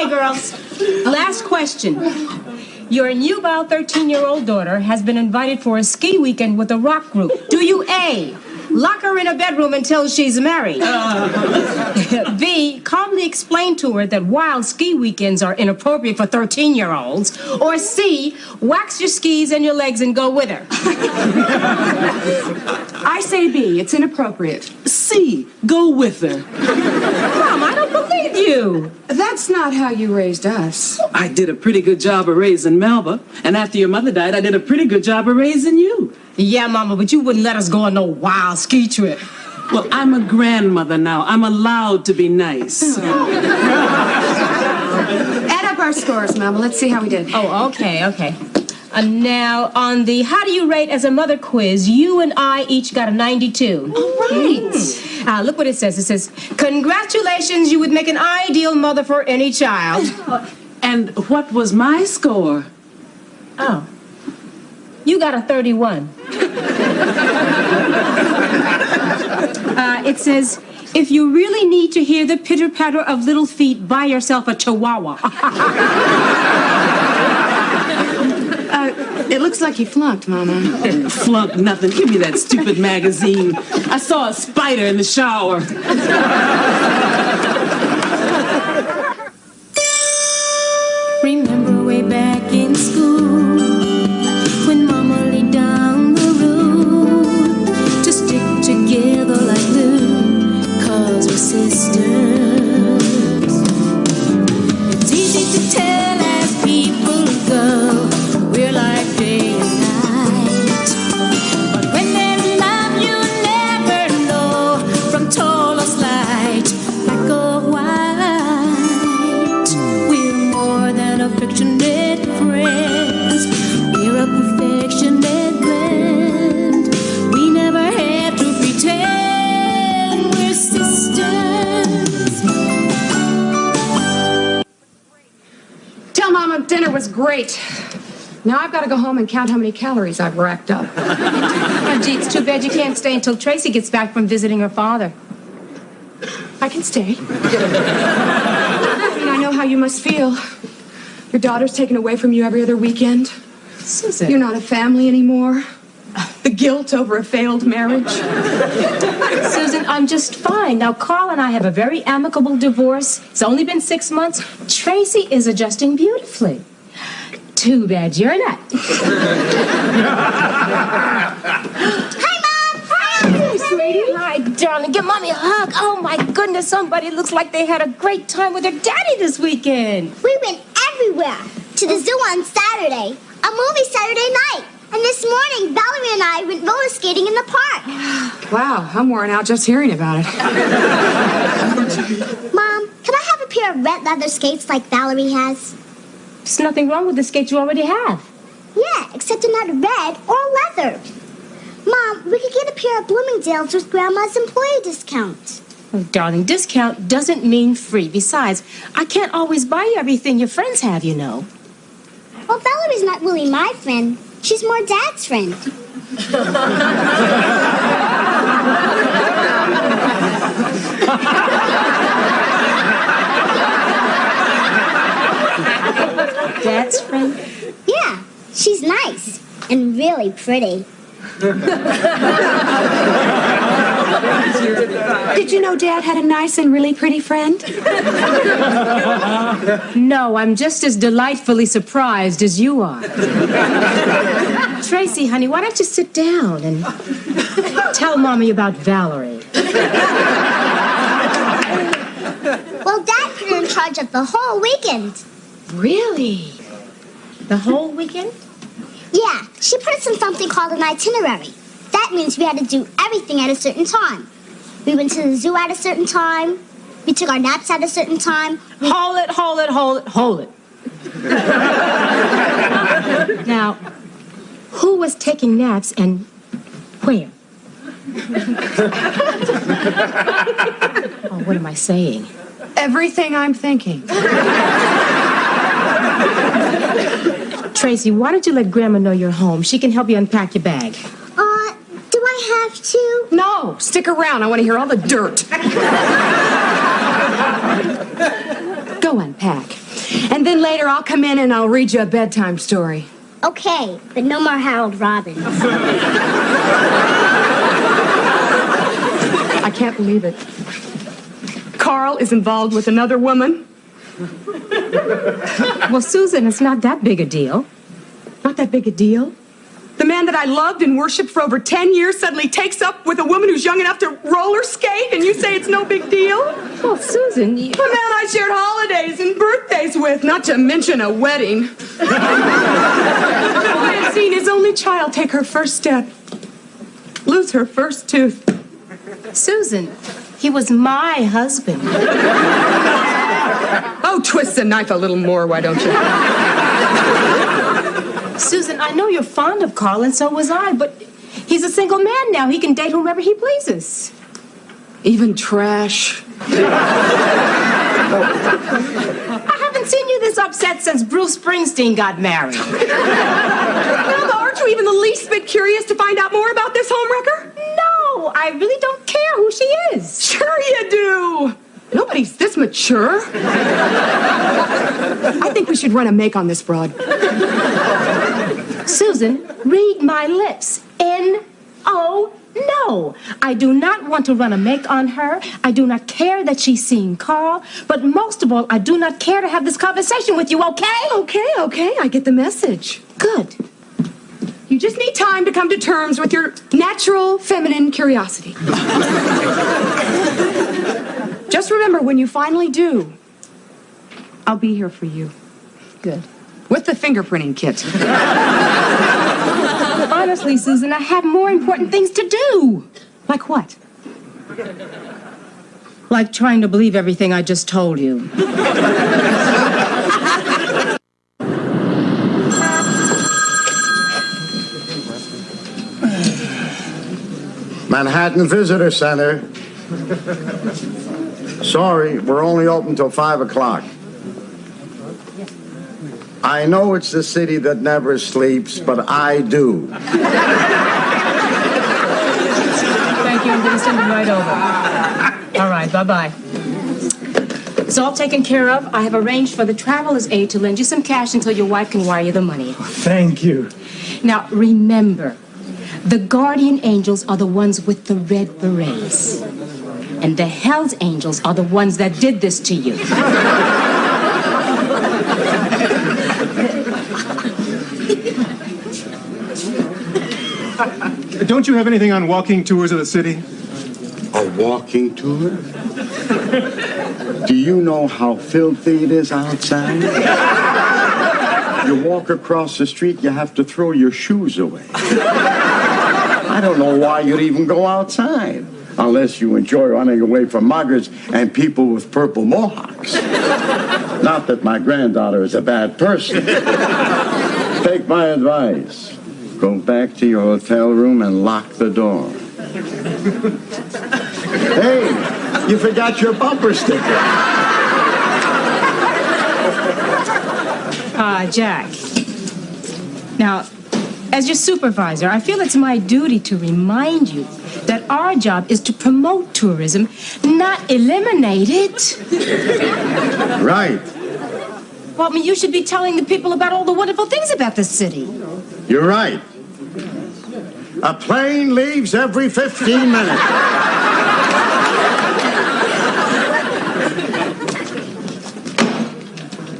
Okay, girls. Last question. Your nubile 13-year-old daughter has been invited for a ski weekend with a rock group. Do you A, lock her in a bedroom until she's married? B, calmly explain to her that wild ski weekends are inappropriate for 13-year-olds? Or C, wax your skis and your legs and go with her? I say B, it's inappropriate. C, go with her. Mom, I don't believe you. That's not how you raised us. I did a pretty good job of raising Melba, and after your mother died, I did a pretty good job of raising you. Yeah, Mama, but you wouldn't let us go on no wild ski trip. Well, I'm a grandmother now. I'm allowed to be nice. Add up our scores, Melba. Let's see how we did. Oh, okay. Now, on the How Do You Rate as a Mother quiz, you and I each got a 92. All right. Look what it says. It says, congratulations, you would make an ideal mother for any child. And what was my score? Oh. You got a 31. It says, if you really need to hear the pitter-patter of little feet, buy yourself a chihuahua. It looks like you flunked, Mama. Flunk nothing. Give me that stupid magazine. I saw a spider in the shower. Remember way back in school when Mama laid down the rule to stick together like glue, 'cause we're sisters. It's easy to tell as people go, we're like day and night. But when there's love, you never know, from tall or slight, black or white. We're more than affectionate friends. We're a perfectionate blend. We never have to pretend we're sisters. Tell Mama dinner was great. Now I've got to go home and count how many calories I've racked up. Oh, gee, it's too bad you can't stay until Tracy gets back from visiting her father. I can stay. And I know how you must feel. Your daughter's taken away from you every other weekend. Susan. You're not a family anymore. The guilt over a failed marriage. Susan, I'm just fine. Now, Carl and I have a very amicable divorce. It's only been 6 months. Tracy is adjusting beautifully. Too bad you're not. Hi, Mom! Hi, sweetie. Hi, darling. Give Mommy a hug. Oh, my goodness. Somebody looks like they had a great time with their daddy this weekend. We went everywhere. To the zoo on Saturday, a movie Saturday night, and this morning, Valerie and I went roller skating in the park. Wow, I'm worn out just hearing about it. Mom, can I have a pair of red leather skates like Valerie has? There's nothing wrong with the skates you already have. Yeah, except they're not red or leather. Mom, we could get a pair of Bloomingdale's with Grandma's employee discount. Oh, darling, discount doesn't mean free. Besides, I can't always buy you everything your friends have, you know. Well, Valerie's not really my friend. She's more Dad's friend. Dad's friend? Yeah, she's nice and really pretty. Did you know Dad had a nice and really pretty friend? No, I'm just as delightfully surprised as you are. Tracy, honey, why don't you sit down and tell Mommy about Valerie? Well, Dad put her in charge of the whole weekend. Really? The whole weekend? Yeah, she put us in something called an itinerary. That means we had to do everything at a certain time. We went to the zoo at a certain time. We took our naps at a certain time. Hold it. Now, who was taking naps and where? Oh, what am I saying? Everything I'm thinking. Tracy, why don't you let Grandma know you're home? She can help you unpack your bag. Do I have to? No, stick around. I want to hear all the dirt. Go unpack. And then later I'll come in and I'll read you a bedtime story. Okay, but no more Harold Robbins. I can't believe it. Carl is involved with another woman. Well, Susan, it's not that big a deal. Not that big a deal. The man that I loved and worshipped for over 10 years suddenly takes up with a woman who's young enough to roller skate, and you say it's no big deal? Well, Susan, you... The man I shared holidays and birthdays with, not to mention a wedding. I had seen his only child take her first step, lose her first tooth. Susan, he was my husband. Oh, twist the knife a little more, why don't you? Susan, I know you're fond of Carl, and so was I, but he's a single man now. He can date whomever he pleases. Even trash. I haven't seen you this upset since Bruce Springsteen got married. Melba, aren't you even the least bit curious to find out more about this homewrecker? No, I really don't care who she is. Sure you do. Nobody's this mature. I think we should run a make on this broad. Susan, read my lips. N-O, no. I do not want to run a make on her. I do not care that she's seen Carl. But most of all, I do not care to have this conversation with you, okay? Okay. I get the message. Good. You just need time to come to terms with your natural feminine curiosity. Just remember, when you finally do, I'll be here for you. Good. With the fingerprinting kit. Honestly, Susan, I have more important things to do. Like what? Like trying to believe everything I just told you. Manhattan Visitor Center. Sorry, we're only open till 5 o'clock. I know it's the city that never sleeps, but I do. Thank you. I'm going to send it right over. All right, bye-bye. It's all taken care of. I have arranged for the traveler's aid to lend you some cash until your wife can wire you the money. Thank you. Now, remember, the guardian angels are the ones with the red berets. And the Hell's Angels are the ones that did this to you. Don't you have anything on walking tours of the city? A walking tour? Do you know how filthy it is outside? You walk across the street, you have to throw your shoes away. I don't know why you'd even go outside, unless you enjoy running away from muggers and people with purple mohawks. Not that my granddaughter is a bad person. Take my advice. Go back to your hotel room and lock the door. Hey, you forgot your bumper sticker. Jack. Now, as your supervisor, I feel it's my duty to remind you that our job is to promote tourism, not eliminate it. Right. Well, I mean, you should be telling the people about all the wonderful things about this city. You're right. A plane leaves every 15 minutes.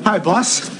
Hi, boss.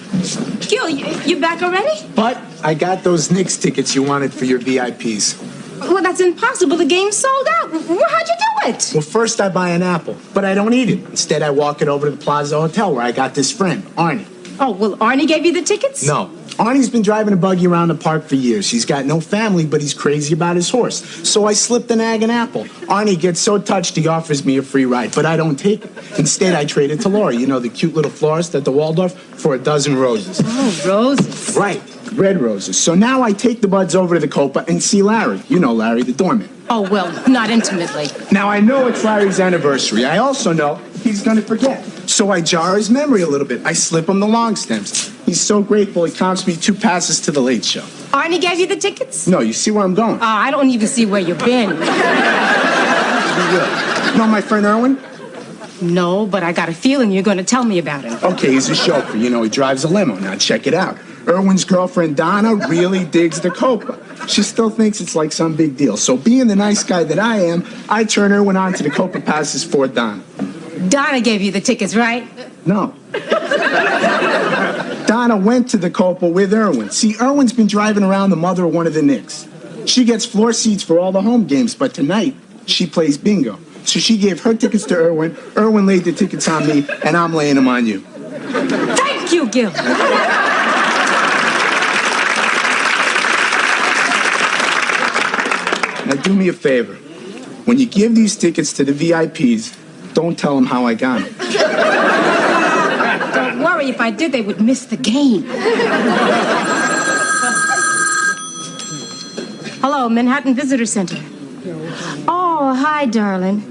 Gil, you back already? But I got those Knicks tickets you wanted for your VIPs. Well, that's impossible. The game's sold out. How'd you do it? Well, first I buy an apple, but I don't eat it. Instead, I walk it over to the Plaza Hotel where I got this friend, Arnie. Oh, well, Arnie gave you the tickets? No. Arnie's been driving a buggy around the park for years. He's got no family, but he's crazy about his horse. So I slipped the nag an apple. Arnie gets so touched he offers me a free ride, but I don't take it. Instead, I trade it to Laura, you know, the cute little florist at the Waldorf, for a dozen roses. Oh, roses. Right, red roses. So now I take the buds over to the Copa and see Larry. You know Larry, the doorman. Oh, well, not intimately. Now, I know it's Larry's anniversary. I also know he's going to forget. So I jar his memory a little bit. I slip him the long stems. He's so grateful he counts me 2 passes to the Late Show. Arnie gave you the tickets? No, you see where I'm going? I don't even see where you've been. You know my friend Erwin? No, but I got a feeling you're going to tell me about him. Okay, he's a chauffeur. You know, he drives a limo. Now, check it out. Irwin's girlfriend, Donna, really digs the Copa. She still thinks it's like some big deal. So being the nice guy that I am, I turn Irwin on to the Copa passes for Donna. Donna gave you the tickets, right? No. Donna went to the Copa with Irwin. See, Irwin's been driving around the mother of one of the Knicks. She gets floor seats for all the home games, but tonight, she plays bingo. So she gave her tickets to Irwin. Irwin laid the tickets on me, and I'm laying them on you. Thank you, Gil. Now, do me a favor. When you give these tickets to the VIPs, don't tell them how I got them. Don't worry, if I did, they would miss the game. Hello, Manhattan Visitor Center. Oh, hi, darling.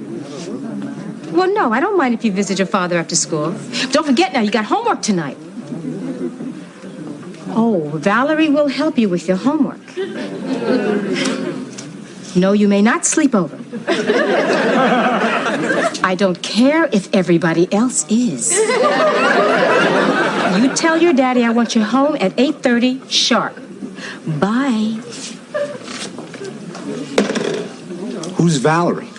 Well, no, I don't mind if you visit your father after school. Don't forget now, you got homework tonight. Oh, Valerie will help you with your homework. No, you may not sleep over. I don't care if everybody else is. You tell your daddy I want you home at 8:30 sharp. Bye. Who's Valerie?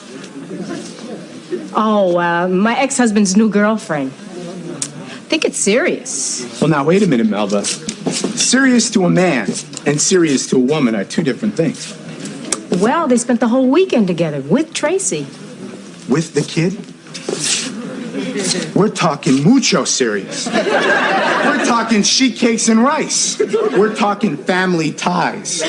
Oh, my ex-husband's new girlfriend. I think it's serious. Well, now, wait a minute, Melba. Serious to a man and serious to a woman are two different things. Well, they spent the whole weekend together with Tracy. With the kid? We're talking mucho serious. We're talking sheet cakes and rice. We're talking family ties.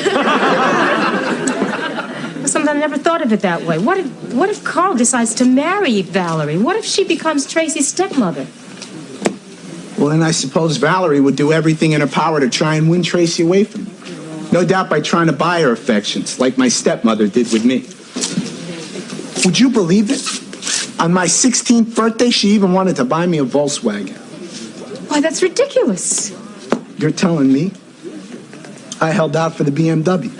Sometimes I never thought of it that way. What if Carl decides to marry Valerie? What if she becomes Tracy's stepmother? Well, then I suppose Valerie would do everything in her power to try and win Tracy away from me. No doubt by trying to buy her affections, like my stepmother did with me. Would you believe it? On my 16th birthday, she even wanted to buy me a Volkswagen. Why, that's ridiculous. You're telling me? I held out for the BMW.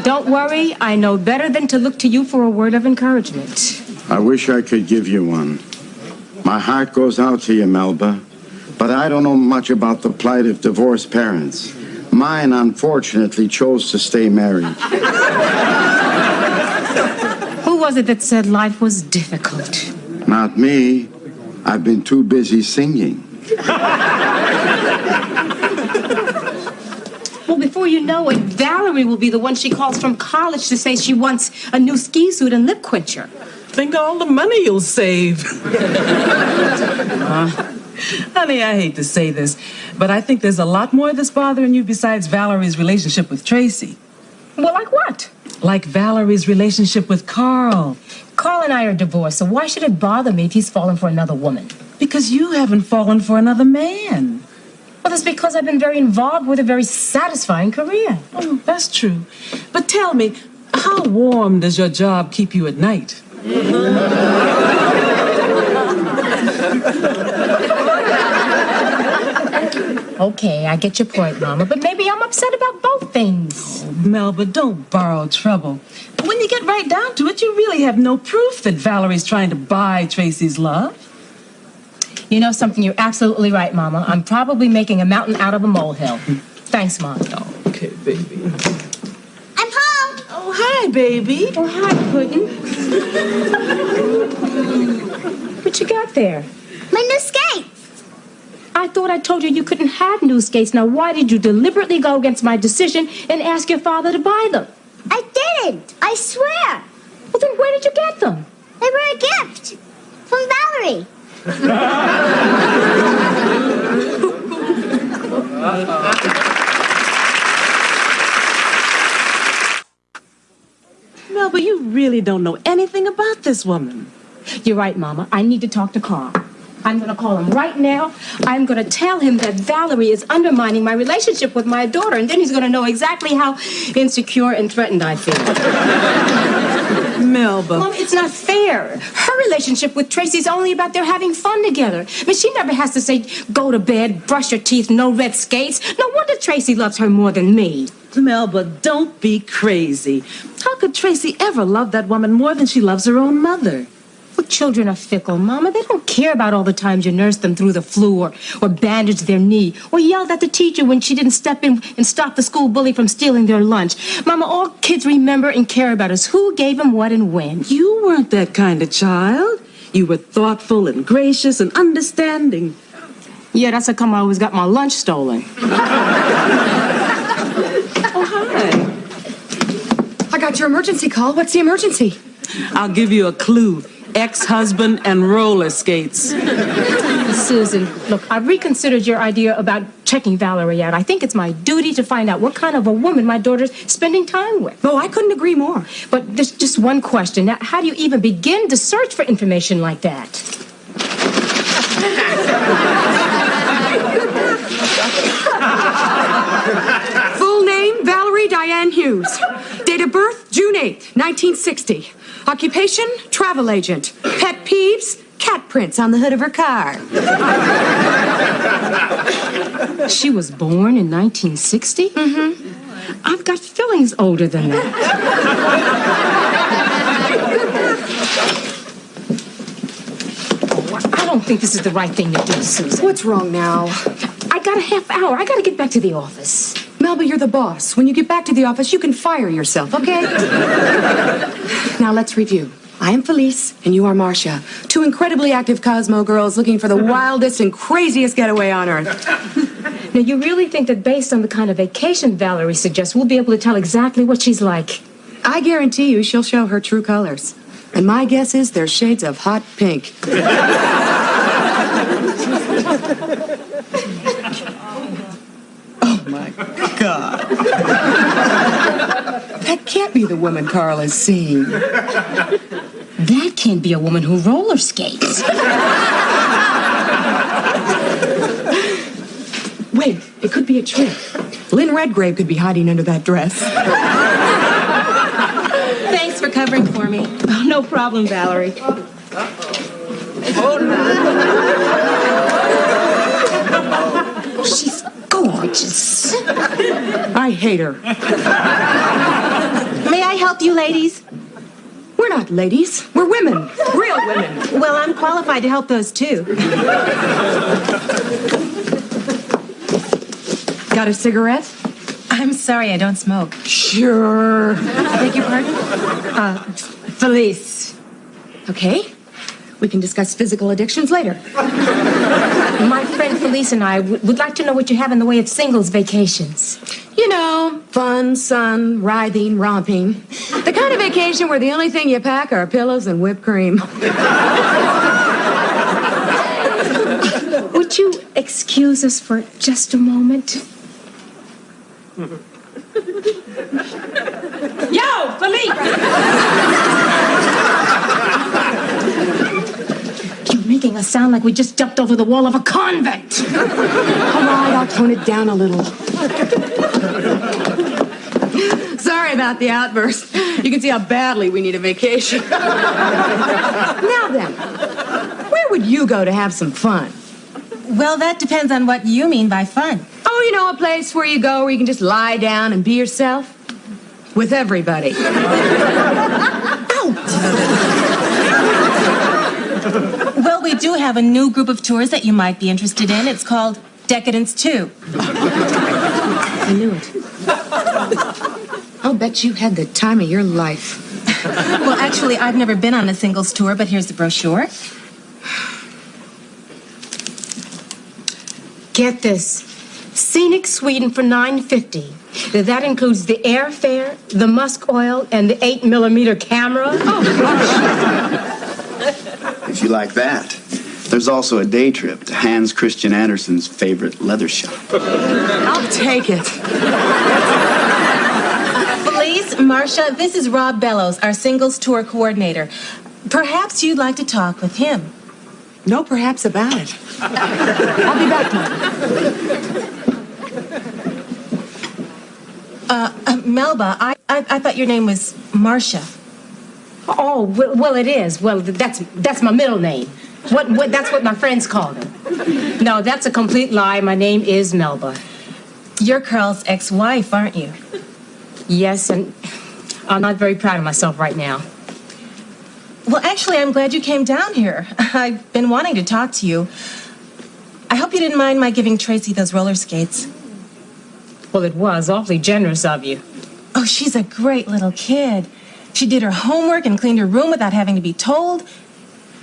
Don't worry. I know better than to look to you for a word of encouragement. I wish I could give you one. My heart goes out to you, Melba. But I don't know much about the plight of divorced parents. Mine, unfortunately, chose to stay married. Who was it that said life was difficult? Not me. I've been too busy singing. Well, before you know it, Valerie will be the one she calls from college to say she wants a new ski suit and lip quencher. Think of all the money you'll save. Honey, I hate to say this, but I think there's a lot more that's bothering you besides Valerie's relationship with Tracy. Well, like what? Like Valerie's relationship with Carl. Carl and I are divorced, so why should it bother me if he's fallen for another woman? Because you haven't fallen for another man. Well, that's because I've been very involved with a very satisfying career. Oh, that's true. But tell me, how warm does your job keep you at night? Okay, I get your point, Mama, but maybe I'm upset about both things. Oh, Melba, don't borrow trouble. When you get right down to it, you really have no proof that Valerie's trying to buy Tracy's love. You know something? You're absolutely right, Mama. I'm probably making a mountain out of a molehill. Thanks, Mom. Okay, baby. I'm home. Oh, hi, baby. Oh, hi, Puddin'. What you got there? My new skates. I thought I told you couldn't have new skates. Now, why did you deliberately go against my decision and ask your father to buy them? I didn't. I swear. Well, then where did you get them? They were a gift from Valerie. Melba, you really don't know anything about this woman. You're right, Mama. I need to talk to Carl. I'm going to call him right now. I'm going to tell him that Valerie is undermining my relationship with my daughter, and then he's going to know exactly how insecure and threatened I feel. Melba. Mom, it's not fair. Her relationship with Tracy's only about their having fun together. I mean, she never has to say, go to bed, brush your teeth, no red skates. No wonder Tracy loves her more than me. Melba, don't be crazy. How could Tracy ever love that woman more than she loves her own mother? Well, children are fickle, Mama. They don't care about all the times you nursed them through the flu or bandaged their knee or yelled at the teacher when she didn't step in and stop the school bully from stealing their lunch. Mama, all kids remember and care about is who gave them what and when. You weren't that kind of child. You were thoughtful and gracious and understanding. Yeah, that's how come I always got my lunch stolen. Oh, hi. I got your emergency call. What's the emergency? I'll give you a clue. Ex-husband and roller skates. Susan, look, I've reconsidered your idea about checking Valerie out. I think it's my duty to find out what kind of a woman my daughter's spending time with. Oh, I couldn't agree more. But there's just one question. Now, how do you even begin to search for information like that? Full name, Valerie Diane Hughes. Date of birth, June 8th, 1960. Occupation, travel agent. Pet peeves, cat prints on the hood of her car. She was born in 1960? Mm-hmm. I've got feelings older than that. I don't think this is the right thing to do, Susan. What's wrong now? I got a half hour. I got to get back to the office. Melba, you're the boss. When you get back to the office, you can fire yourself, okay? Now, let's review. I am Felice, and you are Marcia. Two incredibly active Cosmo girls looking for the wildest and craziest getaway on Earth. Now, you really think that based on the kind of vacation Valerie suggests, we'll be able to tell exactly what she's like? I guarantee you she'll show her true colors. And my guess is they're shades of hot pink. Oh, my God. That can't be the woman Carl is seeing. That can't be a woman who roller skates. Wait, it could be a trick. Lynn Redgrave could be hiding under that dress. Thanks for covering for me. Oh, no problem, Valerie. She's gorgeous. I hate her. May I help you, ladies? We're not ladies. We're women. Real women. Well, I'm qualified to help those too. Got a cigarette? I'm sorry, I don't smoke. Sure. I beg your pardon? Felice. Okay. We can discuss physical addictions later. My friend Felice and I would like to know what you have in the way of singles vacations. You know, fun, sun, writhing, romping. The kind of vacation where the only thing you pack are pillows and whipped cream. Would you excuse us for just a moment? Yo, Felipe! You're making us sound like we just jumped over the wall of a convent. All right, I'll tone it down a little. Sorry about the outburst. You can see how badly we need a vacation. Now then, where would you go to have some fun? Well, that depends on what you mean by fun. Oh, you know, a place where you go where you can just lie down and be yourself? With everybody. Well, we do have a new group of tours that you might be interested in. It's called Decadence 2. I knew it. I'll bet you had the time of your life. Well, actually, I've never been on a singles tour, but here's the brochure. Get this. Scenic Sweden for $9.50. That includes the airfare, the musk oil, and the 8mm camera. Oh, If you like that, there's also a day trip to Hans Christian Andersen's favorite leather shop. I'll take it. Felice, Marcia, this is Rob Bellows, our singles tour coordinator. Perhaps you'd like to talk with him. No perhaps about it. I'll be back, Mom. Melba, I thought your name was Marcia. Oh, well, it is. Well, that's my middle name. What? That's what my friends call it. No, that's a complete lie. My name is Melba. You're Carl's ex-wife, aren't you? Yes, and I'm not very proud of myself right now. Well, actually, I'm glad you came down here. I've been wanting to talk to you. I hope you didn't mind my giving Tracy those roller skates. Well, it was awfully generous of you. Oh, she's a great little kid. She did her homework and cleaned her room without having to be told.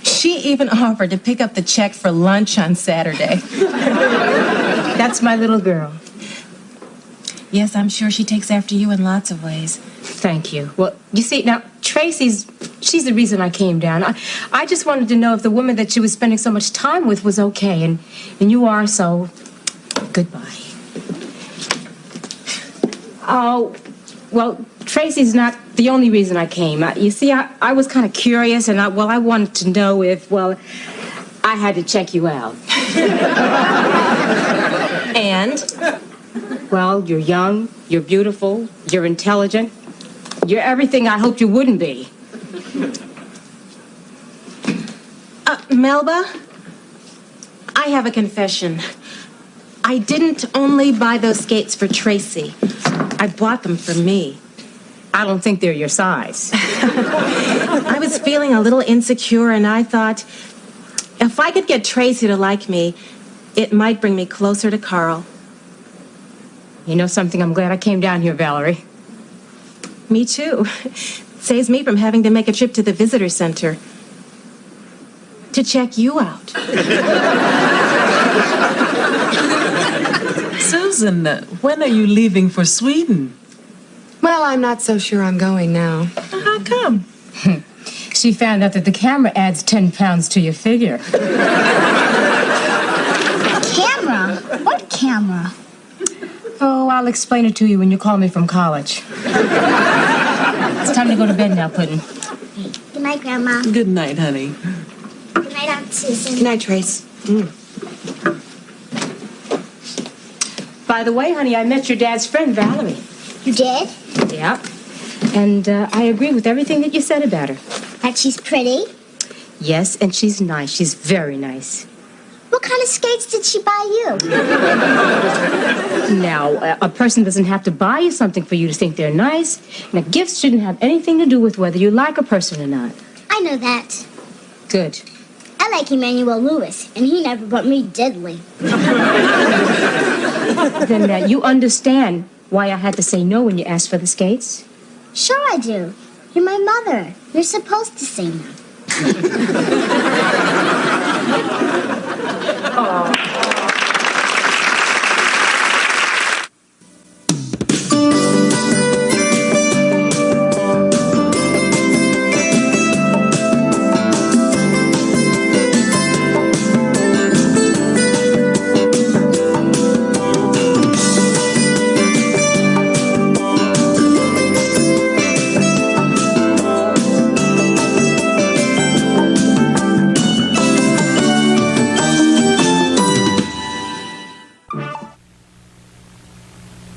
She even offered to pick up the check for lunch on Saturday. That's my little girl. Yes, I'm sure she takes after you in lots of ways. Thank you. Well, you see, now, she's the reason I came down. I just wanted to know if the woman that she was spending so much time with was okay, and you are, so goodbye. Oh, well, Tracy's not the only reason I came. You see, I was kind of curious, and I wanted to know if, I had to check you out. And? Well, you're young, you're beautiful, you're intelligent. You're everything I hoped you wouldn't be. Melba, I have a confession. I didn't only buy those skates for Tracy. I bought them for me. I don't think they're your size. I was feeling a little insecure, and I thought, if I could get Tracy to like me, it might bring me closer to Carl. You know something? I'm glad I came down here, Valerie. Me too. Saves me from having to make a trip to the visitor center to check you out. Susan, when are you leaving for Sweden? Well, I'm not so sure I'm going now. How come? She found out that the camera adds 10 pounds to your figure. Camera? What camera? Oh, I'll explain it to you when you call me from college. It's time to go to bed now, Puddin'. Good night, Grandma. Good night, honey. Good night, Aunt Susan. Good night, Trace. By the way, honey, I met your dad's friend, Valerie. You did? Yeah. And I agree with everything that you said about her. That she's pretty? Yes, and she's nice. She's very nice. What kind of skates did she buy you? Now, a person doesn't have to buy you something for you to think they're nice. Now, gifts shouldn't have anything to do with whether you like a person or not. I know that. Good. I like Emmanuel Lewis, and he never bought me diddly. Then you understand why I had to say no when you asked for the skates? Sure I do. You're my mother. You're supposed to say no.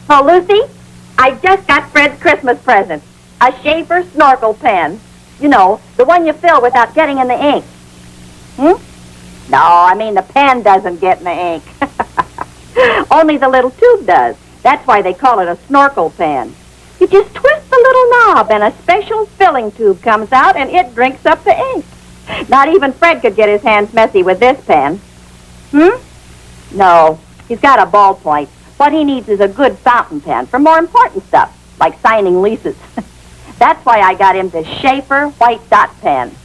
Oh, Lucy, I just got Fred's Christmas present. A Schaefer snorkel pen. You know, the one you fill without getting in the ink. No, I mean the pen doesn't get in the ink. Only the little tube does. That's why they call it a snorkel pen. You just twist the little knob and a special filling tube comes out and it drinks up the ink. Not even Fred could get his hands messy with this pen. No, he's got a ballpoint. What he needs is a good fountain pen for more important stuff, like signing leases. That's why I got him the Schaefer white dot pen.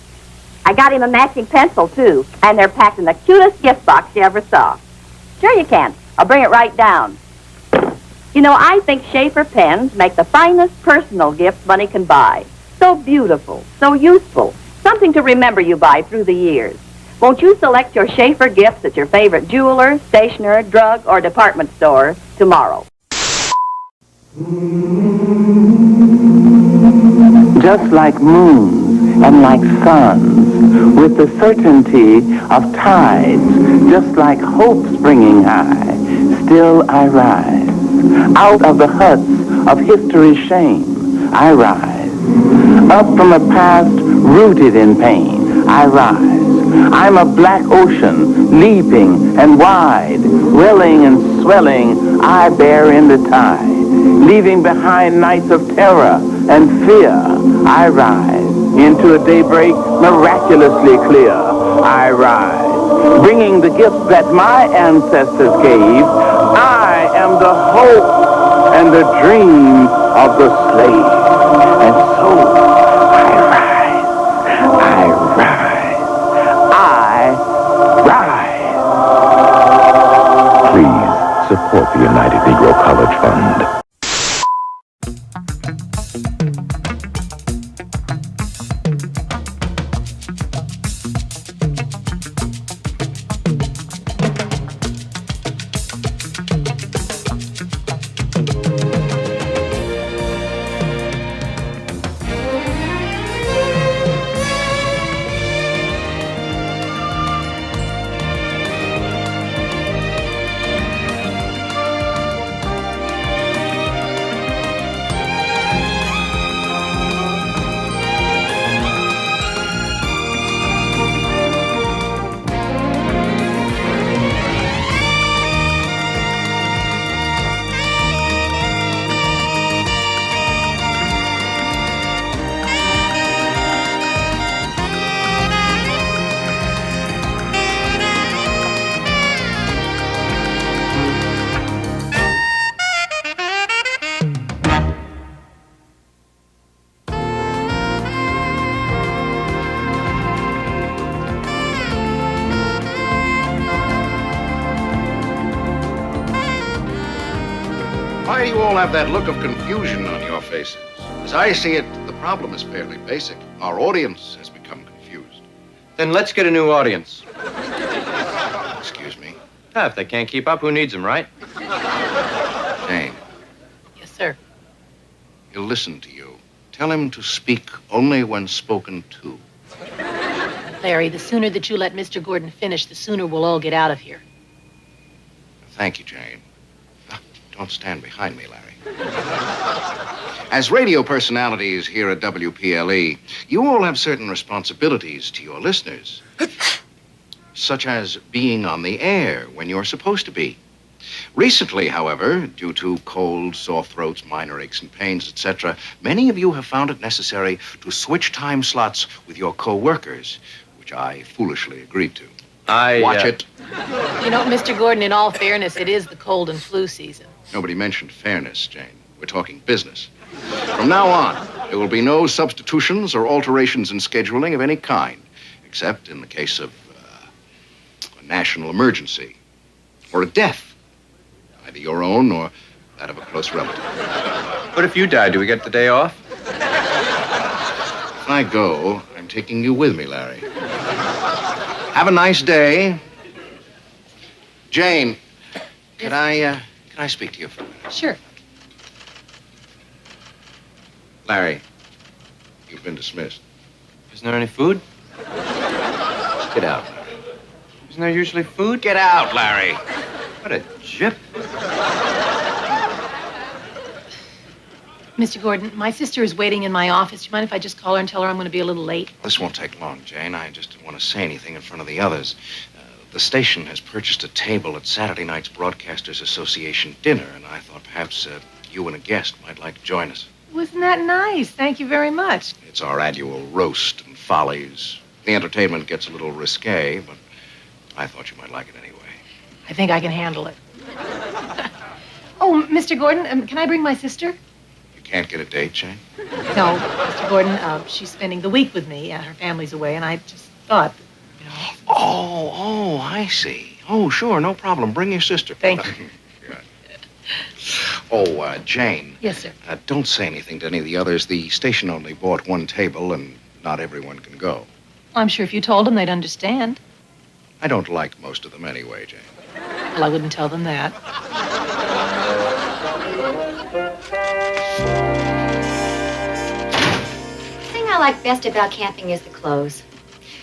I got him a matching pencil, too, and they're packed in the cutest gift box you ever saw. Sure you can. I'll bring it right down. You know, I think Schaefer pens make the finest personal gift money can buy. So beautiful, so useful, something to remember you by through the years. Won't you select your Schaefer gifts at your favorite jeweler, stationer, drug, or department store tomorrow? Just like moons and like suns, with the certainty of tides, just like hope springing high, still I rise. Out of the huts of history's shame, I rise. Up from a past rooted in pain, I rise. I'm a black ocean, leaping and wide, welling and swelling, I bear in the tide. Leaving behind nights of terror and fear, I rise. Into a daybreak miraculously clear, I rise. Bringing the gifts that my ancestors gave, I am the hope and the dream of the slave. And so, I rise. Please support the United Negro College Fund. Why do you all have that look of confusion on your faces? As I see it, the problem is fairly basic. Our audience has become confused. Then let's get a new audience. Excuse me? If they can't keep up, who needs them, right? Jane. Yes, sir. He'll listen to you. Tell him to speak only when spoken to. Larry, the sooner that you let Mr. Gordon finish, the sooner we'll all get out of here. Thank you, Jane. Don't stand behind me, Larry. As radio personalities here at WPLE, you all have certain responsibilities to your listeners, such as being on the air when you're supposed to be. Recently, however, due to colds, sore throats, minor aches and pains, etc., many of you have found it necessary to switch time slots with your co-workers, which I foolishly agreed to. Watch it. You know, Mr. Gordon, in all fairness, it is the cold and flu season. Nobody mentioned fairness, Jane. We're talking business. From now on, there will be no substitutions or alterations in scheduling of any kind, except in the case of a national emergency or a death, either your own or that of a close relative. But if you die, do we get the day off? If I go, I'm taking you with me, Larry. Have a nice day. Jane, can I speak to you for a minute? Sure. Larry, you've been dismissed. Isn't there any food? Get out, Larry. Isn't there usually food? Get out, Larry. What a jip. Mr. Gordon, my sister is waiting in my office. Do you mind if I just call her and tell her I'm going to be a little late? This won't take long, Jane. I just didn't want to say anything in front of the others. The station has purchased a table at Saturday night's Broadcasters Association dinner, and I thought perhaps you and a guest might like to join us. Wasn't that nice? Thank you very much. It's our annual roast and follies. The entertainment gets a little risque, but I thought you might like it anyway. I think I can handle it. Oh, Mr. Gordon, can I bring my sister? You can't get a date, Jane? No, Mr. Gordon, she's spending the week with me. Her family's away, and I just thought, you know... Oh, I see. Oh, sure, no problem. Bring your sister. Thank you. Oh, Jane. Yes, sir. Don't say anything to any of the others. The station only bought one table, and not everyone can go. I'm sure if you told them, they'd understand. I don't like most of them anyway, Jane. Well, I wouldn't tell them that. The thing I like best about camping is the clothes.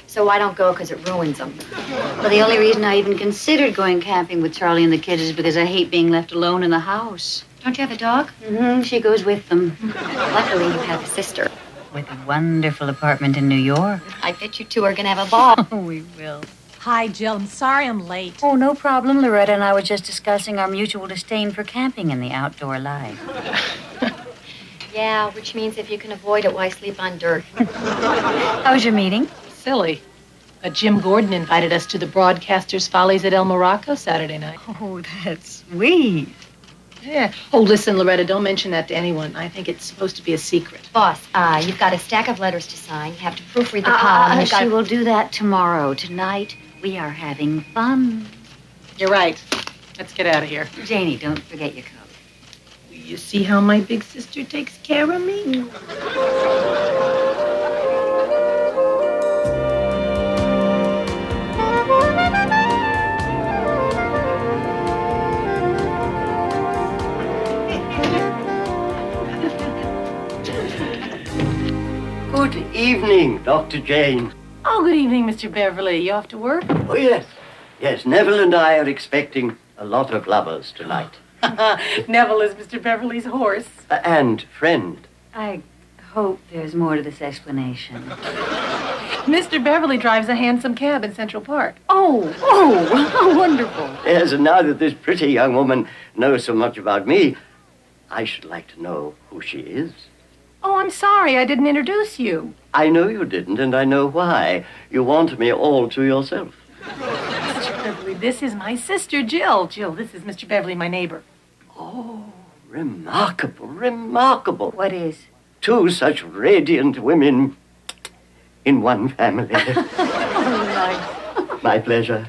So I don't go because it ruins them. Well, the only reason I even considered going camping with Charlie and the kids is because I hate being left alone in the house. Don't you have a dog? Mm-hmm. She goes with them. Luckily, you have a sister. with a wonderful apartment in New York. I bet you two are going to have a ball. Oh, we will. Hi, Jill. I'm sorry I'm late. Oh, no problem. Loretta and I were just discussing our mutual disdain for camping and the outdoor life. Yeah, which means if you can avoid it, why sleep on dirt? How was your meeting? Silly. Jim Gordon invited us to the Broadcasters' Follies at El Morocco Saturday night. Oh, that's sweet. Yeah. Oh, listen, Loretta, don't mention that to anyone. I think it's supposed to be a secret. Boss, you've got a stack of letters to sign. You have to proofread the column. She will do that tomorrow. Tonight, we are having fun. You're right. Let's get out of here. Janie, don't forget your coat. You see how my big sister takes care of me? Good evening, Dr. Jane. Oh, good evening, Mr. Beverly. You off to work? Oh, yes. Yes, Neville and I are expecting a lot of lovers tonight. Neville is Mr. Beverly's horse. And friend. I hope there's more to this explanation. Mr. Beverly drives a handsome cab in Central Park. Oh, how wonderful. Yes, and now that this pretty young woman knows so much about me, I should like to know who she is. Oh, I'm sorry. I didn't introduce you. I know you didn't, and I know why. You want me all to yourself. Mr. Beverly, this is my sister, Jill. Jill, this is Mr. Beverly, my neighbor. Oh, remarkable, remarkable. What is? Two such radiant women in one family. Oh, nice. My pleasure.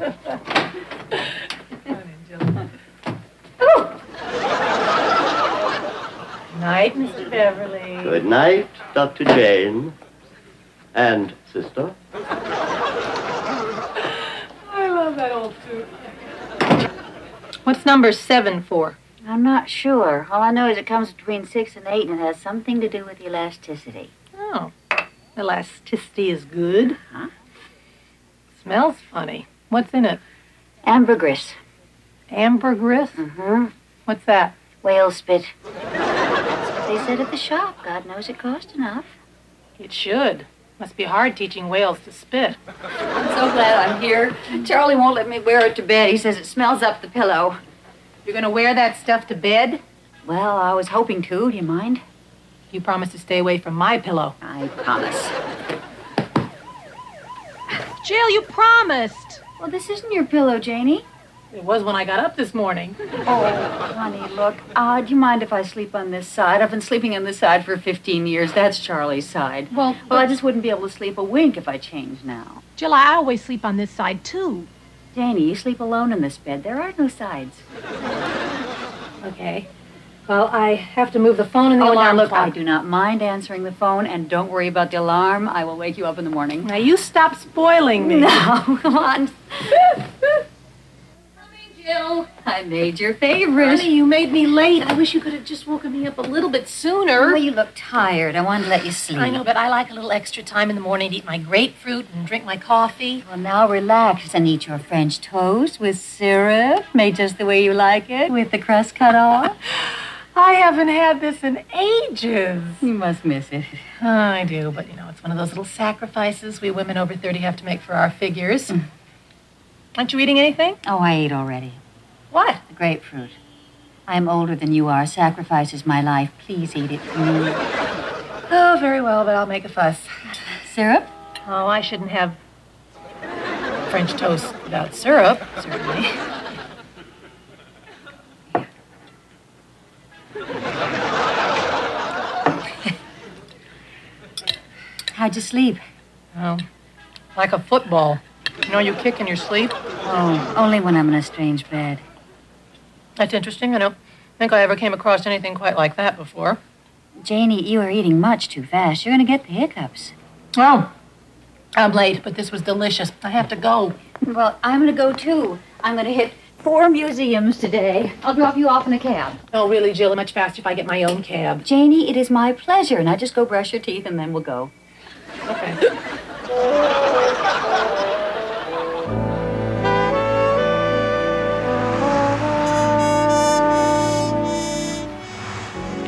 Night, Mr. Beverly. Good night, Dr. Jane. And sister. I love that old suit. What's number 7 for? I'm not sure. All I know is it comes between 6 and 8, and it has something to do with elasticity. Oh, elasticity is good. Huh? Smells funny. What's in it? Ambergris. Ambergris? Mm-hmm. What's that? Whale spit. That's what they said at the shop. God knows it cost enough. It should. Must be hard teaching whales to spit. I'm so glad I'm here. Charlie won't let me wear it to bed. He says it smells up the pillow. You're going to wear that stuff to bed? Well, I was hoping to. Do you mind? You promised to stay away from my pillow. I promise. Jill, you promised. Well, this isn't your pillow, Janie. It was when I got up this morning. Oh, honey, look. Do you mind if I sleep on this side? I've been sleeping on this side for 15 years. That's Charlie's side. Well, I just wouldn't be able to sleep a wink if I changed now. Jill, I always sleep on this side, too. Janie, you sleep alone in this bed. There are no sides. Okay. Well, I have to move the phone and the alarm now, look, clock. I do not mind answering the phone, and don't worry about the alarm. I will wake you up in the morning. Now, you stop spoiling me. No, come on. Jill, I made your favorite. Honey, you made me late. I wish you could have just woken me up a little bit sooner. Oh, you look tired. I wanted to let you sleep. I know, but I like a little extra time in the morning to eat my grapefruit and drink my coffee. Well, now relax and eat your French toast with syrup, made just the way you like it, with the crust cut off. I haven't had this in ages. You must miss it. I do, but, it's one of those little sacrifices we women over 30 have to make for our figures. Aren't you eating anything? Oh, I ate already. What? The grapefruit. I'm older than you are. Sacrifice is my life. Please eat it for me. Oh, very well, but I'll make a fuss. Syrup? Oh, I shouldn't have French toast without syrup, certainly. How'd you sleep? Oh, like a football. You kick in your sleep? Oh, only when I'm in a strange bed. That's interesting. I don't think I ever came across anything quite like that before. Janie, you are eating much too fast. You're going to get the hiccups. Oh, I'm late, but this was delicious. I have to go. Well, I'm going to go, too. I'm going to hit 4 museums today. I'll drop you off in a cab. Oh, really, Jill? Much faster if I get my own cab. Janie, it is my pleasure. Now just go brush your teeth, and then we'll go. Okay.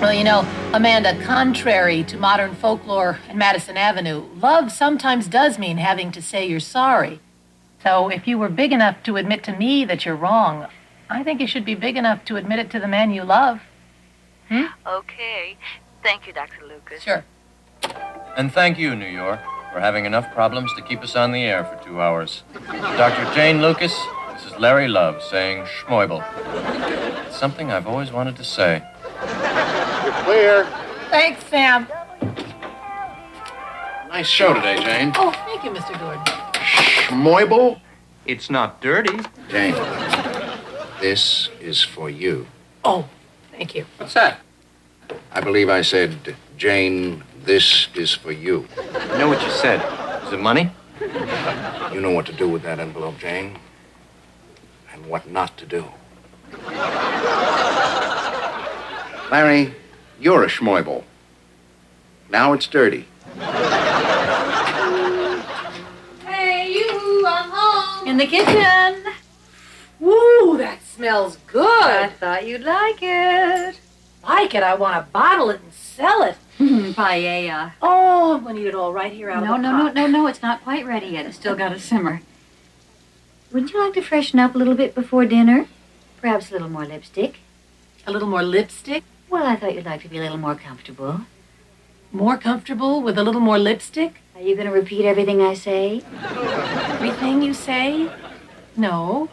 Well, Amanda, contrary to modern folklore and Madison Avenue, love sometimes does mean having to say you're sorry. So if you were big enough to admit to me that you're wrong, I think you should be big enough to admit it to the man you love. Okay. Thank you, Dr. Lucas. Sure. And thank you, New York, for having enough problems to keep us on the air for 2 hours. Dr. Jane Lucas, this is Larry Love saying schmoibel. It's something I've always wanted to say. You're clear. Thanks, Sam. Nice show today, Jane. Oh, thank you, Mr. Gordon. Schmoibel? It's not dirty. Jane, this is for you. Oh, thank you. What's that? I believe I said, Jane, this is for you. I know what you said. Is it money? You know what to do with that envelope, Jane. And what not to do. Larry, you're a schmoibel. Now it's dirty. Hey, you, I'm home. In the kitchen. Woo, that smells good. I thought you'd like it. Like it, I want to bottle it and sell it. Paella. Oh, I'm going to eat it all right here out of the pot. No, it's not quite ready yet. It's still got to simmer. Wouldn't you like to freshen up a little bit before dinner? Perhaps a little more lipstick. A little more lipstick? Well, I thought you'd like to be a little more comfortable. More comfortable with a little more lipstick? Are you going to repeat everything I say? Everything you say? No.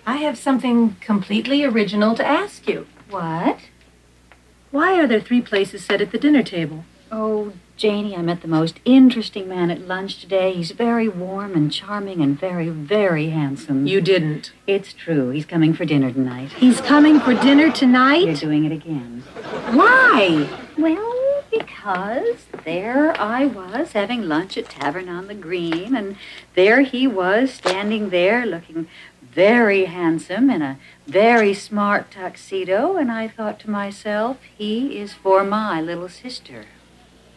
I have something completely original to ask you. What? Why are there 3 places set at the dinner table? Oh, Janie, I met the most interesting man at lunch today. He's very warm and charming and very, very handsome. You didn't. It's true. He's coming for dinner tonight. He's coming for dinner tonight? You're doing it again. Why? Well, because there I was having lunch at Tavern on the Green, and there he was standing there looking very handsome in a very smart tuxedo, and I thought to myself, he is for my little sister.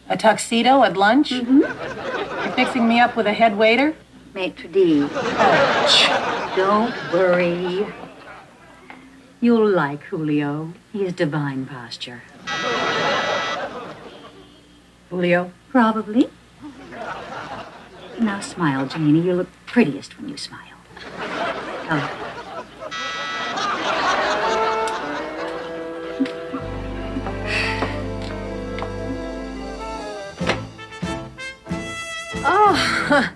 A tuxedo at lunch? Mm-hmm. You're fixing me up with a head waiter? Maitre d'. Don't worry. You'll like Julio. He has divine posture. Julio? Probably. Now smile, Janie. You look prettiest when you smile. Oh. Oh,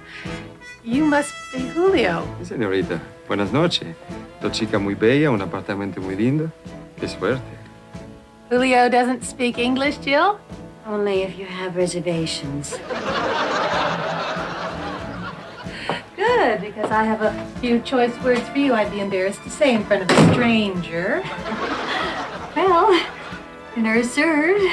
you must be Julio. Sí, señorita. Buenas noches. Dos chicas muy bellas, un apartamento muy lindo. Qué suerte. Julio doesn't speak English, Jill? Only if you have reservations. Good, because I have a few choice words for you I'd be embarrassed to say in front of a stranger. Well, dinner is served.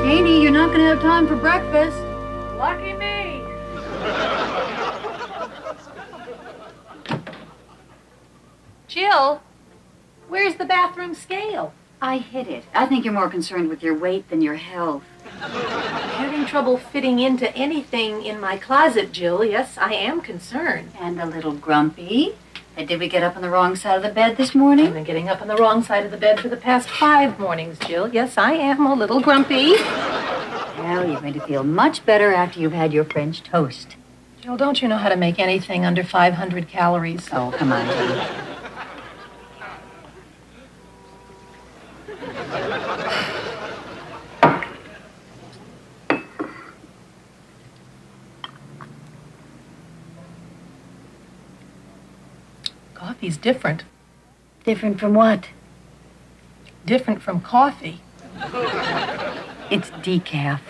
Janie, you're not going to have time for breakfast. Lucky me. Jill, where's the bathroom scale? I hid it. I think you're more concerned with your weight than your health. I'm having trouble fitting into anything in my closet, Jill. Yes, I am concerned. And a little grumpy. And did we get up on the wrong side of the bed this morning? I've been getting up on the wrong side of the bed for the past 5 mornings, Jill. Yes, I am a little grumpy. Well, you're going to feel much better after you've had your French toast. Jill, don't you know how to make anything under 500 calories? Oh, come on, Jane. Coffee's different. Different from what? Different from coffee. It's decaf.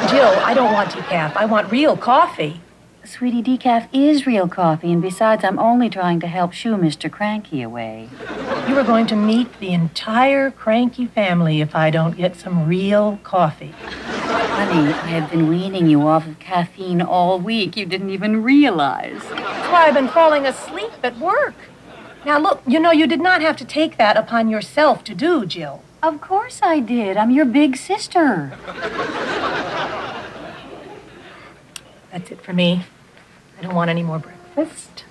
Jill, I don't want decaf. I want real coffee. Sweetie, decaf is real coffee, and besides, I'm only trying to help shoo Mr. Cranky away. You are going to meet the entire Cranky family if I don't get some real coffee. Honey, I have been weaning you off of caffeine all week. You didn't even realize. That's why I've been falling asleep at work. Now, look, you know, you did not have to take that upon yourself to do, Jill. Of course I did. I'm your big sister. That's it for me. I don't want any more breakfast.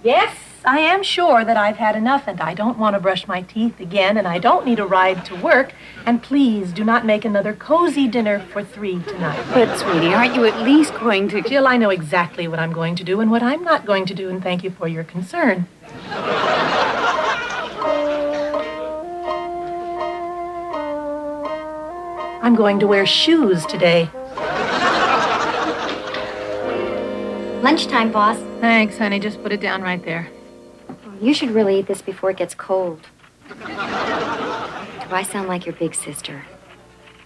Yes, I am sure that I've had enough, and I don't want to brush my teeth again, and I don't need a ride to work. And please do not make another cozy dinner for 3 tonight. But, sweetie, aren't you at least going to... Jill, I know exactly what I'm going to do and what I'm not going to do, and thank you for your concern. I'm going to wear shoes today. Lunchtime, boss. Thanks, honey. Just put it down right there. You should really eat this before it gets cold. Do I sound like your big sister?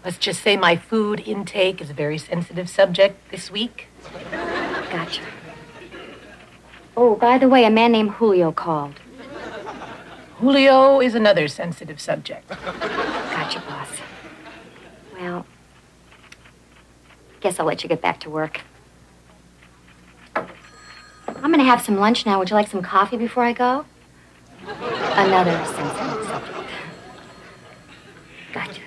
Let's just say my food intake is a very sensitive subject this week. Gotcha. Oh, by the way, a man named Julio called. Julio is another sensitive subject. Gotcha, boss. Well, guess I'll let you get back to work. I'm gonna have some lunch now. Would you like some coffee before I go? Another sensitive subject. Gotcha.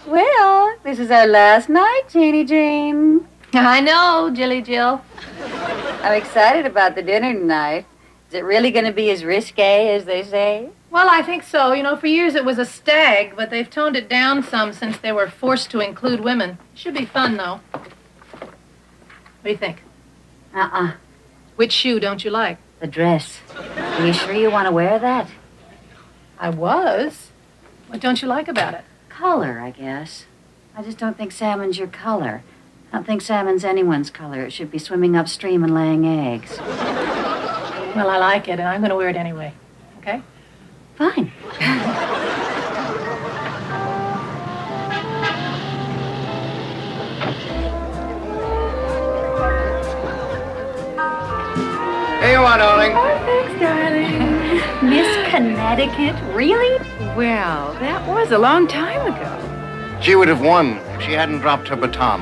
Well, this is our last night, Janie Jane. I know, Jilly Jill. I'm excited about the dinner tonight. Is it really going to be as risque as they say? Well, I think so. You know, for years it was a stag, but they've toned it down some since they were forced to include women. Should be fun, though. What do you think? Which shoe don't you like? The dress. Are you sure you want to wear that? I was. What don't you like about it? Color, I guess. I just don't think salmon's your color. I don't think salmon's anyone's color. It should be swimming upstream and laying eggs. Well, I like it, and I'm going to wear it anyway. Okay? Fine. Here you are, darling. Thanks, darling. Miss Connecticut? Really? Well, that was a long time ago. She would have won if she hadn't dropped her baton.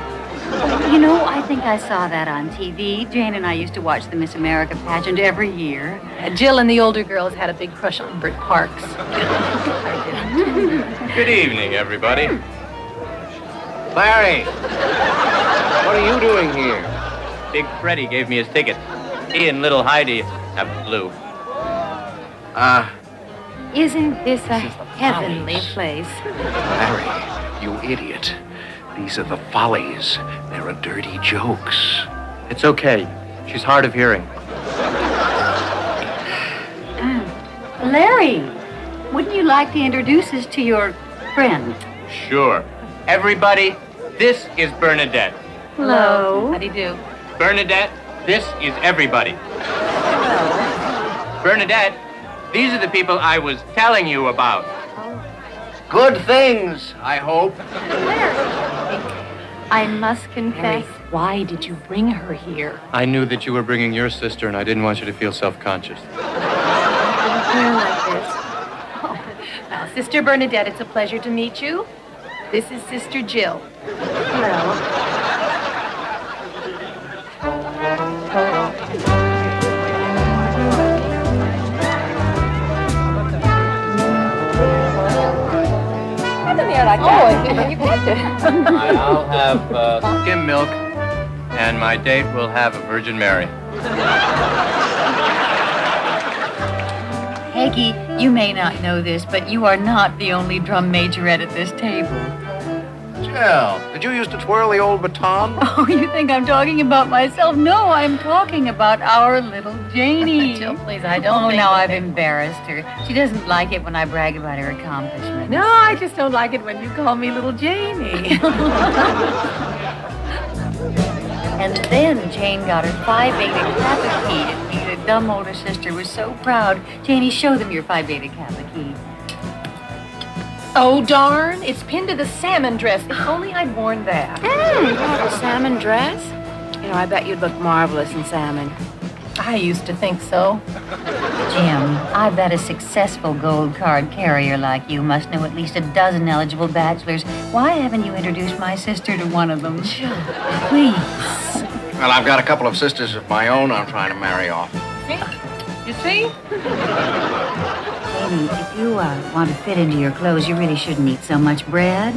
You know, I think I saw that on TV. Jane and I used to watch the Miss America pageant every year. Jill and the older girls had a big crush on Britt Parks. Good evening, everybody. Larry, what are you doing here? Big Freddie gave me his ticket. He and little Heidi have the blue. Isn't this a heavenly place? Larry, you idiot. These are the Follies. They're a dirty jokes. It's okay. She's hard of hearing. Larry, wouldn't you like to introduce us to your friend? Sure. Everybody, this is Bernadette. Hello. How do you do? Bernadette, this is everybody. Hello. Bernadette, these are the people I was telling you about. Good things, I hope. I must confess. Harry, why did you bring her here? I knew that you were bringing your sister, and I didn't want you to feel self-conscious. Well, Sister Bernadette, it's a pleasure to meet you. This is Sister Jill. Hello. I'll have skim milk, and my date will have a Virgin Mary. Peggy, you may not know this, but you are not the only drum majorette at this table. Jill, did you used to twirl the old baton? Oh, you think I'm talking about myself? No, I'm talking about our little Janie. Jill, please, I don't think now that I've embarrassed her. She doesn't like it when I brag about her accomplishments. No, I just don't like it when you call me little Janie. And then Jane got her Phi Beta Kappa key, and me, the dumb older sister, was so proud. Janie, show them your Phi Beta Kappa key. Oh, darn. It's pinned to the salmon dress. If only I'd worn that. You have a salmon dress? You know, I bet you'd look marvelous in salmon. I used to think so. Jim, I bet a successful gold card carrier like you must know at least a dozen eligible bachelors. Why haven't you introduced my sister to one of them? Jill, please. Well, I've got a couple of sisters of my own I'm trying to marry off. You see? Amy, if you want to fit into your clothes, you really shouldn't eat so much bread.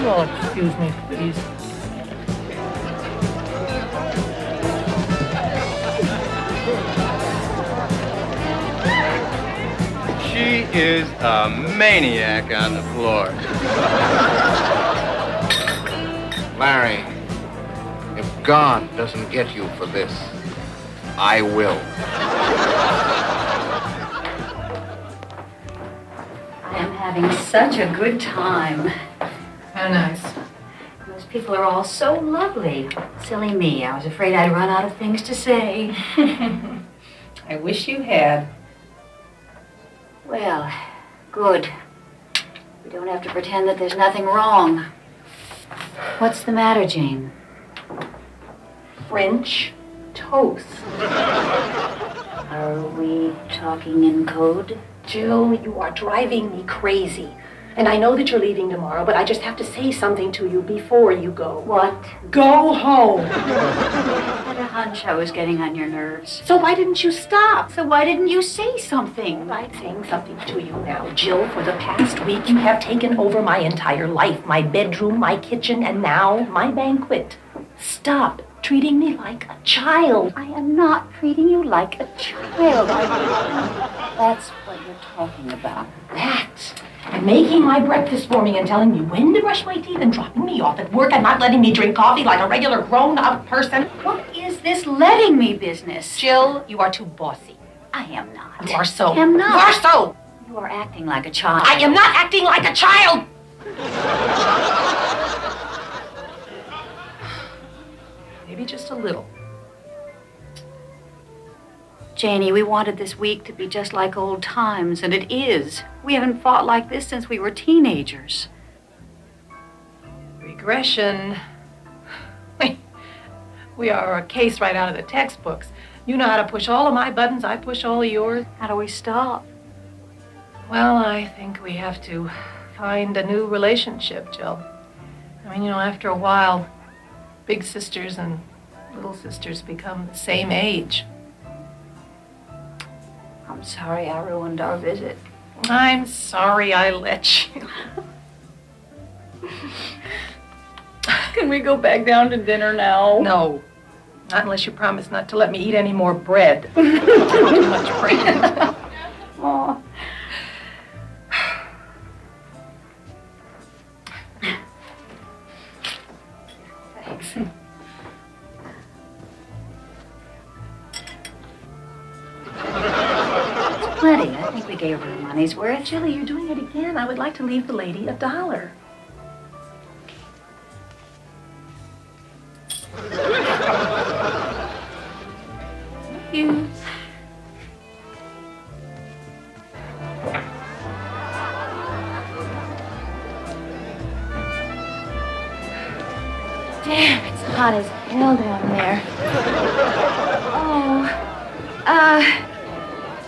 Oh, excuse me, please. She is a maniac on the floor. Larry, if God doesn't get you for this, I will. I am having such a good time. How nice. Those people are all so lovely. Silly me. I was afraid I'd run out of things to say. I wish you had. Well, good. We don't have to pretend that there's nothing wrong. What's the matter, Jane? French toast. Are we talking in code? Jill, you are driving me crazy. And I know that you're leaving tomorrow, but I just have to say something to you before you go. What? Go home. I had a hunch I was getting on your nerves. So why didn't you stop? So why didn't you say something? I'm saying something to you now. Jill, for the past week, you have taken over my entire life. My bedroom, my kitchen, and now my banquet. Stop treating me like a child. I am not treating you like a child. That's what you're talking about. That. And making my breakfast for me and telling me when to brush my teeth and dropping me off at work and not letting me drink coffee like a regular grown-up person. What is this letting me business? Jill, you are too bossy. I am not. You are so. I am not. You are so. You are acting like a child. I am not acting like a child. Maybe just a little. Janie, we wanted this week to be just like old times, and it is. We haven't fought like this since we were teenagers. Regression. We are a case right out of the textbooks. You know how to push all of my buttons, I push all of yours. How do we stop? Well, I think we have to find a new relationship, Jill. I mean, after a while, big sisters and little sisters become the same age. I'm sorry I ruined our visit. I'm sorry I let you. Can we go back down to dinner now? No. Not unless you promise not to let me eat any more bread. Too much bread. Oh. Thanks. Plenty. I think we gave her her money's worth. Jilly, you're doing it again. I would like to leave the lady $1. Thank you. Damn, it's hot as hell down there.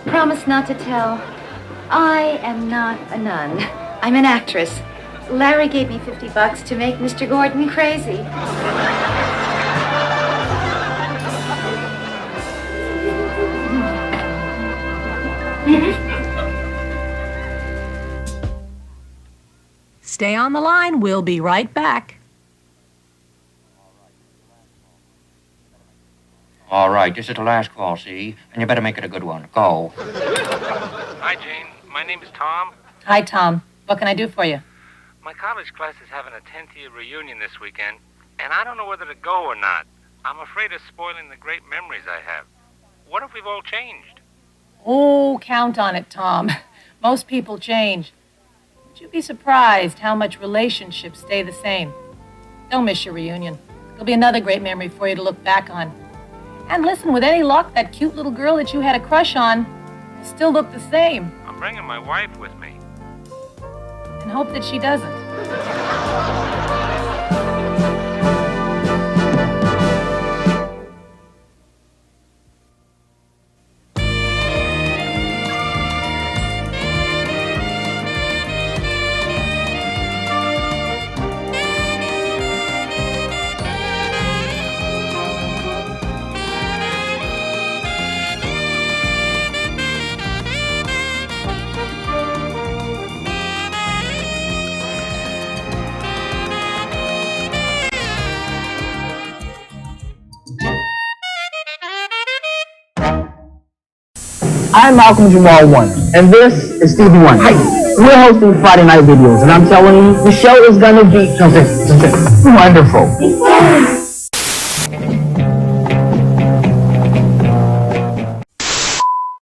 Promise not to tell. I am not a nun. I'm an actress. Larry gave me $50 to make Mr. Gordon crazy. Stay on the line. We'll be right back. All right, this is the last call, see? And you better make it a good one. Go. Hi, Jane. My name is Tom. Hi, Tom. What can I do for you? My college class is having a 10th-year reunion this weekend, and I don't know whether to go or not. I'm afraid of spoiling the great memories I have. What if we've all changed? Oh, count on it, Tom. Most people change. But you'd be surprised how much relationships stay the same. Don't miss your reunion. It'll be another great memory for you to look back on. And listen, with any luck, that cute little girl that you had a crush on will still look the same. I'm bringing my wife with me. And hope that she doesn't. I'm Malcolm Jamal Warner, and this is Stevie Wonder. Hi. We're hosting Friday Night Videos, and I'm telling you, the show is gonna be wonderful.